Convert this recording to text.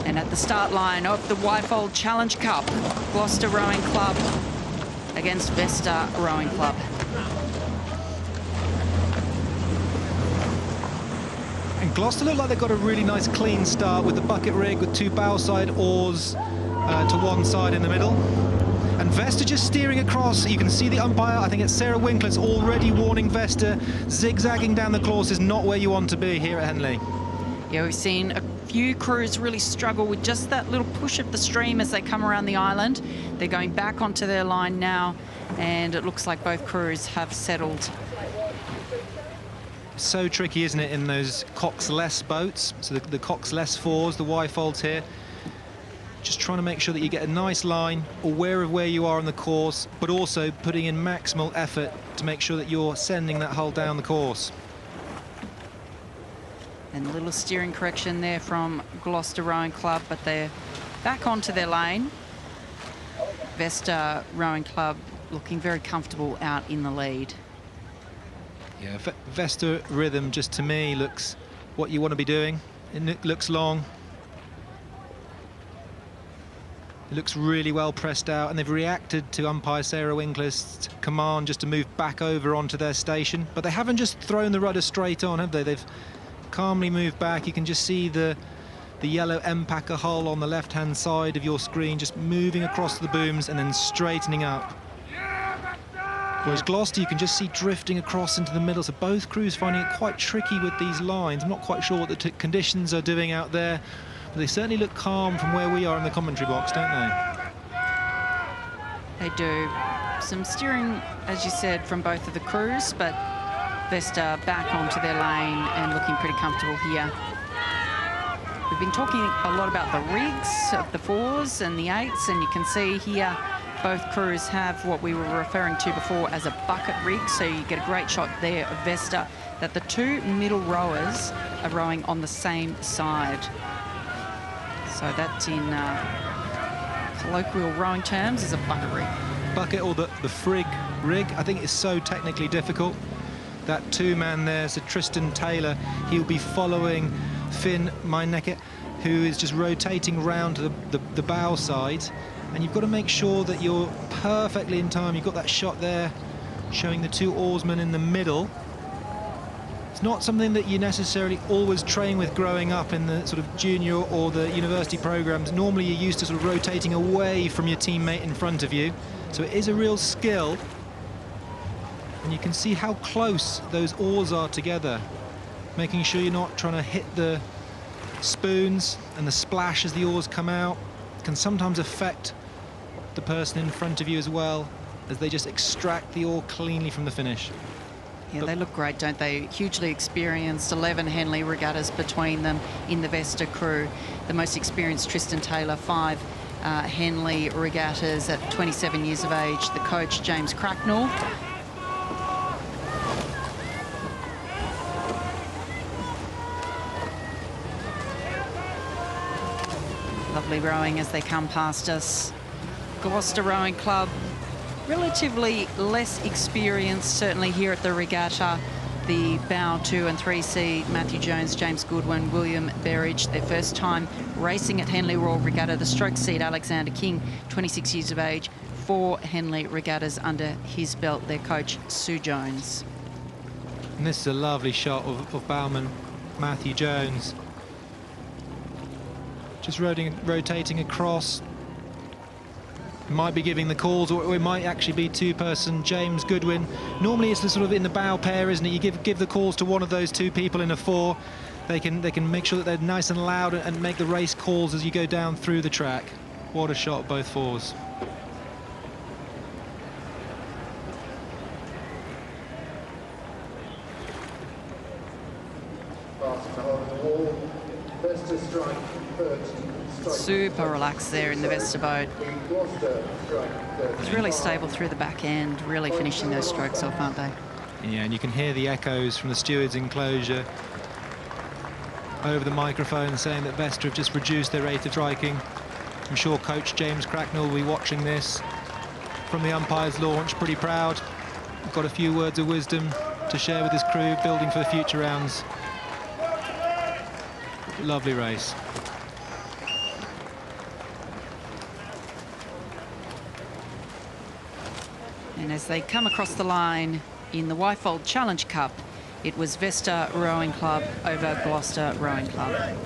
And at the start line of the Wyfold Challenge Cup, Gloucester Rowing Club against Vesta Rowing Club. And Gloucester look like they've got a really nice clean start with the bucket rig with two bow side oars to one side in the middle. And Vesta just steering across. You can see the umpire, I think it's Sarah Winkler's already warning Vesta, zigzagging down the course is not where you want to be here at Henley. Yeah, we've seen a few crews really struggle with just that little push of the stream as they come around the island. They're going back onto their line now, and it looks like both crews have settled. So tricky, isn't it, in those Cox-less boats? So the Cox-less fours, the Wyfolds here. Just trying to make sure that you get a nice line, aware of where you are on the course, but also putting in maximal effort to make sure that you're sending that hull down the course. And a little steering correction there from Gloucester Rowing Club, but they're back onto their lane. Vesta Rowing Club looking very comfortable out in the lead. Yeah, Vesta rhythm just to me looks what you want to be doing. It looks long. It looks really well pressed out, and they've reacted to umpire Sarah Winkler's command just to move back over onto their station. But they haven't just thrown the rudder straight on, have they? They've calmly moved back. You can just see the yellow M-Packer hull on the left-hand side of your screen just moving across the booms and then straightening up. Whereas Gloucester, you can just see drifting across into the middle, so both crews finding it quite tricky with these lines. I'm not quite sure what the conditions are doing out there, but they certainly look calm from where we are in the commentary box, don't they? They do. Some steering, as you said, from both of the crews, but Vesta back onto their lane and looking pretty comfortable here. We've been talking a lot about the rigs of the fours and the eights, and you can see here both crews have what we were referring to before as a bucket rig, so you get a great shot there of Vesta that the two middle rowers are rowing on the same side. So that, in colloquial rowing terms, is a bucket rig. Bucket, or the frig rig, I think it's so technically difficult. That two-man there, so Tristan Taylor, he'll be following Finn Meinecke, who is just rotating round to the bow side. And you've got to make sure that you're perfectly in time. You've got that shot there showing the two oarsmen in the middle. It's not something that you necessarily always train with growing up in the sort of junior or the university programs. Normally you're used to sort of rotating away from your teammate in front of you. So it is a real skill. And you can see how close those oars are together, making sure you're not trying to hit the spoons, and the splash as the oars come out can sometimes affect the person in front of you as well, as they just extract the oar cleanly from the finish. Yeah, they look great, don't they? Hugely experienced, 11 Henley regattas between them in the Vesta crew. The most experienced, Tristan Taylor, 5 Henley regattas at 27 years of age. The coach, James Cracknell. Lovely rowing as they come past us. Gloucester Rowing Club, relatively less experienced, certainly here at the regatta. The bow 2 and 3C, Matthew Jones, James Goodwin, William Berridge, their first time racing at Henley Royal Regatta. The stroke seat, Alexander King, 26 years of age, 4 Henley regattas under his belt, their coach, Sue Jones. And this is a lovely shot of bowman Matthew Jones. Just rotating across. Might be giving the calls, or it might actually be two-person James Goodwin. Normally it's the sort of in the bow pair, isn't it? You give the calls to one of those two people in a four. They can make sure that they're nice and loud and make the race calls as you go down through the track. What a shot, both fours. Super relaxed there in the Vesta boat. It's really stable through the back end, really finishing those strokes off, aren't they? Yeah, and you can hear the echoes from the stewards' enclosure over the microphone saying that Vesta have just reduced their rate of striking. I'm sure coach James Cracknell will be watching this from the umpire's launch, pretty proud. Got a few words of wisdom to share with his crew, building for the future rounds. Lovely race. And as they come across the line in the Wyfold Challenge Cup, it was Vesta Rowing Club over Gloucester Rowing Club.